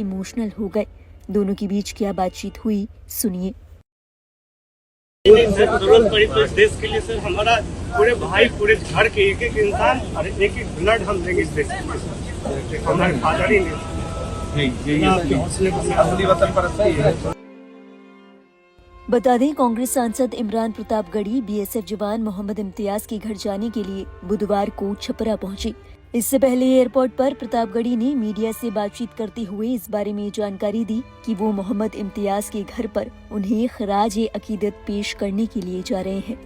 Emotional हो गए। दोनों के बीच क्या बातचीत हुई, सुनिए। सर जरूरत पड़ी तो इस देश के लिए सर हमारा पूरे भाई पूरे घर के एक एक इंसान और एक एक ब्लड हम देंगे इस देश के लिए। हमारे फादर ही नहीं। बता दें, कांग्रेस सांसद इमरान प्रतापगढ़ी बीएसएफ जवान मोहम्मद इम्तियाज के घर जाने के लिए बुधवार को छपरा पहुंचे। इससे पहले एयरपोर्ट पर प्रतापगढ़ी ने मीडिया से बातचीत करते हुए इस बारे में जानकारी दी कि वो मोहम्मद इम्तियाज के घर पर उन्हें खराज अकीदत पेश करने के लिए जा रहे हैं।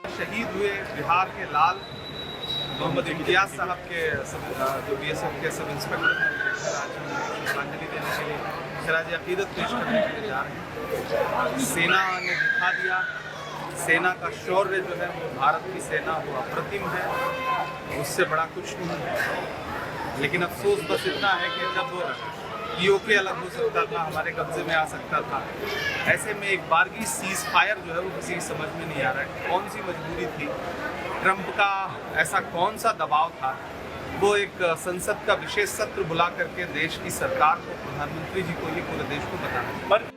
शहीद हुए बिहार के लाल मोहम्मद इम्तियाज साहब के जो बीएसएफ के सब इंस्पेक्टर हैं, श्रद्धांजलि देने के लिए खराज अकीदत पेश करने के लिए जा रहे हैं। सेना ने दिखा दिया, सेना का शौर्य जो है वो भारत की सेना वो अप्रतिम है, उससे बड़ा कुछ नहीं है। लेकिन अफसोस बस इतना है कि जब पीओके अलग हो सकता था, हमारे कब्जे में आ सकता था, ऐसे में एक बारगी सीज फायर जो है वो किसी की समझ में नहीं आ रहा है। कौन सी मजबूरी थी, ट्रंप का ऐसा कौन सा दबाव था, वो एक संसद का विशेष सत्र बुला करके देश की सरकार को, प्रधानमंत्री जी को, ये पूरे देश को बताना।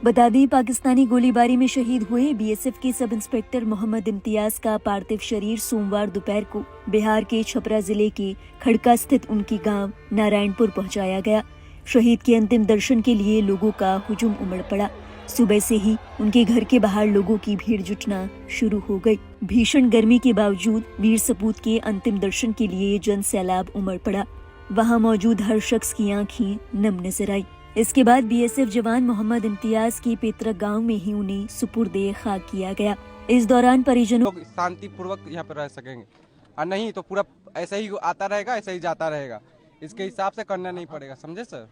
बता दें, पाकिस्तानी गोलीबारी में शहीद हुए बीएसएफ के सब इंस्पेक्टर मोहम्मद इम्तियाज का पार्थिव शरीर सोमवार दोपहर को बिहार के छपरा जिले के खड़का स्थित उनके गांव नारायणपुर पहुंचाया गया। शहीद के अंतिम दर्शन के लिए लोगों का हुजूम उमड़ पड़ा। सुबह से ही उनके घर के बाहर लोगों की भीड़ जुटना शुरू हो गई। भीषण गर्मी के बावजूद वीर सपूत के अंतिम दर्शन के लिए जन सैलाब उमड़ पड़ा। वहां मौजूद हर शख्स की आंखें नम नजर आई। इसके बाद बीएसएफ जवान मोहम्मद इम्तियाज के पैतृक गांव में ही उन्हें सुपुर्दे खाक किया गया। इस दौरान परिजनों शांति पूर्वक यहाँ पर रह सकेंगे, और नहीं तो पूरा ऐसा ही आता रहेगा, ऐसा ही जाता रहेगा। इसके हिसाब से करना नहीं पड़ेगा, समझे सर।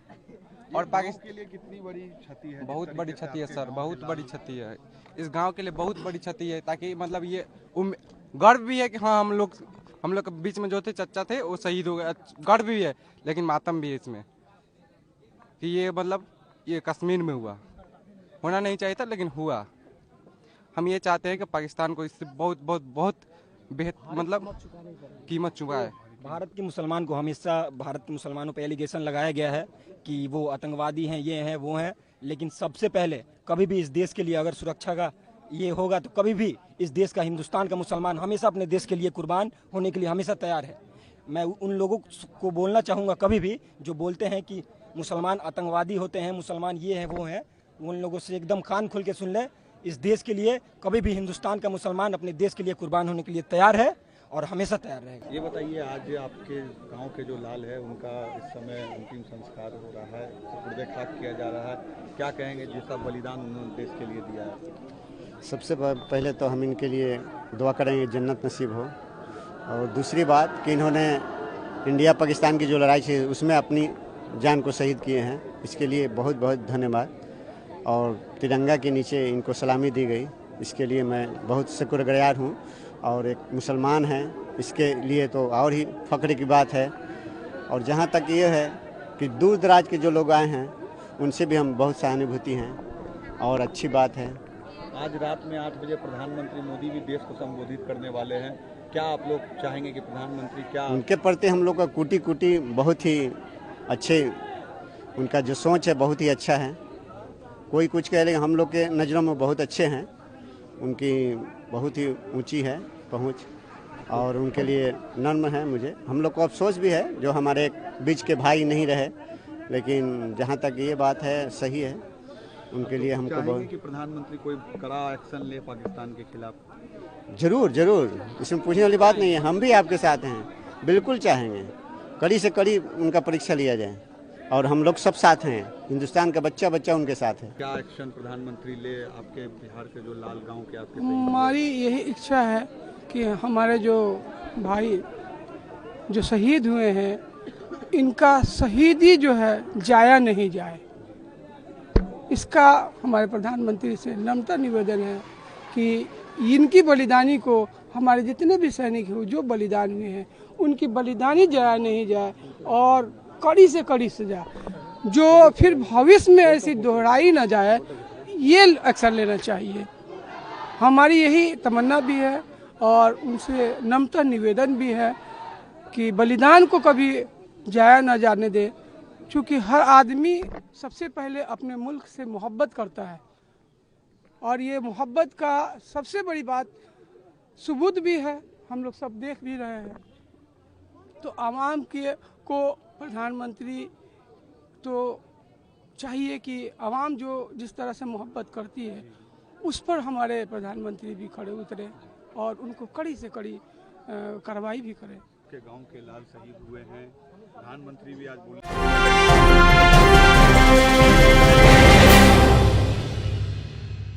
और पाकिस्तान के लिए कितनी बड़ी क्षति है? बहुत बड़ी क्षति है सर, बहुत बड़ी क्षति है। इस गांव के लिए बहुत बड़ी क्षति है, ताकि मतलब ये गर्व भी है कि हाँ हम लोग के बीच में जो थे चचा थे वो शहीद हो गए। गर्व भी है, लेकिन मातम भी है इसमें कि ये मतलब ये कश्मीर में हुआ, होना नहीं चाहिए था लेकिन हुआ। हम ये चाहते हैं कि पाकिस्तान को इससे बहुत बहुत बहुत बेहतर मतलब कीमत चुका है। भारत के मुसलमान को हमेशा भारत के मुसलमानों पर एलिगेशन लगाया गया है कि वो आतंकवादी हैं, ये हैं, वो हैं। लेकिन सबसे पहले कभी भी इस देश के लिए अगर सुरक्षा का ये होगा तो कभी भी इस देश का, हिंदुस्तान का मुसलमान हमेशा अपने देश के लिए कुर्बान होने के लिए हमेशा तैयार है। मैं उन लोगों को बोलना चाहूँगा कभी भी जो बोलते हैं कि मुसलमान आतंकवादी होते हैं, मुसलमान ये हैं, वो हैं, उन लोगों से एकदम कान खोल के सुन ले। इस देश के लिए कभी भी हिंदुस्तान का मुसलमान अपने देश के लिए कुर्बान होने के लिए तैयार है और हमेशा तैयार रहेगा। ये बताइए, आज आपके गांव के जो लाल है उनका इस समय अंतिम संस्कार हो रहा है, सुपुर्दे खाक किया जा रहा है, क्या कहेंगे जिसका बलिदान उन्होंने देश के लिए दिया है? सबसे पहले तो हम इनके लिए दुआ करेंगे जन्नत नसीब हो, और दूसरी बात कि इन्होंने इंडिया पाकिस्तान की जो लड़ाई थी उसमें अपनी जान को शहीद किए हैं, इसके लिए बहुत बहुत धन्यवाद। और तिरंगा के नीचे इनको सलामी दी गई, इसके लिए मैं बहुत शुक्रगुजार हूँ। और एक मुसलमान हैं, इसके लिए तो और ही फ़ख्र की बात है। और जहाँ तक ये है कि दूर दराज के जो लोग आए हैं उनसे भी हम बहुत सहानुभूति हैं और अच्छी बात है। आज रात में 8 बजे प्रधानमंत्री मोदी भी देश को संबोधित करने वाले हैं, क्या आप लोग चाहेंगे कि प्रधानमंत्री क्या उनके प्रति हम लोग का कोटि कोटि बहुत ही अच्छे, उनका जो सोच है बहुत ही अच्छा है। कोई कुछ कह लेकिन हम लोग के नज़रों में बहुत अच्छे हैं, उनकी बहुत ही ऊंची है पहुंच, और उनके लिए नर्म है। मुझे हम लोग को अफसोस भी है जो हमारे बीच के भाई नहीं रहे, लेकिन जहां तक ये बात है सही है, उनके लिए हमको बहुत कि प्रधानमंत्री कोई कड़ा एक्शन ले पाकिस्तान के खिलाफ। जरूर जरूर, इसमें पूछने वाली बात नहीं है, हम भी आपके साथ हैं, बिल्कुल चाहेंगे कड़ी से कड़ी उनका परीक्षा लिया जाए, और हम लोग सब साथ हैं, हिंदुस्तान का बच्चा बच्चा उनके साथ है। क्या एक्शन प्रधानमंत्री ले आपके बिहार के जो लाल गांव के आपके? हमारी यही इच्छा है कि हमारे जो भाई जो शहीद हुए हैं, इनका शहीदी जो है जाया नहीं जाए, इसका हमारे प्रधानमंत्री से नम्रता निवेदन है कि इनकी बलिदानी को हमारे जितने भी सैनिक हैं जो बलिदान हुए हैं उनकी बलिदानी जाया नहीं जाए, और कड़ी से कड़ी सजा जो फिर भविष्य में ऐसी दोहराई न जाए, ये एक्शन लेना चाहिए। हमारी यही तमन्ना भी है और उनसे नम्रता निवेदन भी है कि बलिदान को कभी जाया न जाने दे, चूँकि हर आदमी सबसे पहले अपने मुल्क से मोहब्बत करता है और ये मोहब्बत का सबसे बड़ी बात सबूत भी है, हम लोग सब देख भी रहे हैं। तो आवाम के को प्रधानमंत्री तो चाहिए कि आवाम जो जिस तरह से मोहब्बत करती है उस पर हमारे प्रधानमंत्री भी खड़े उतरे और उनको कड़ी से कड़ी कार्रवाई भी करें। के गांव के लाल शहीद हुए हैं, प्रधानमंत्री भी आज बोले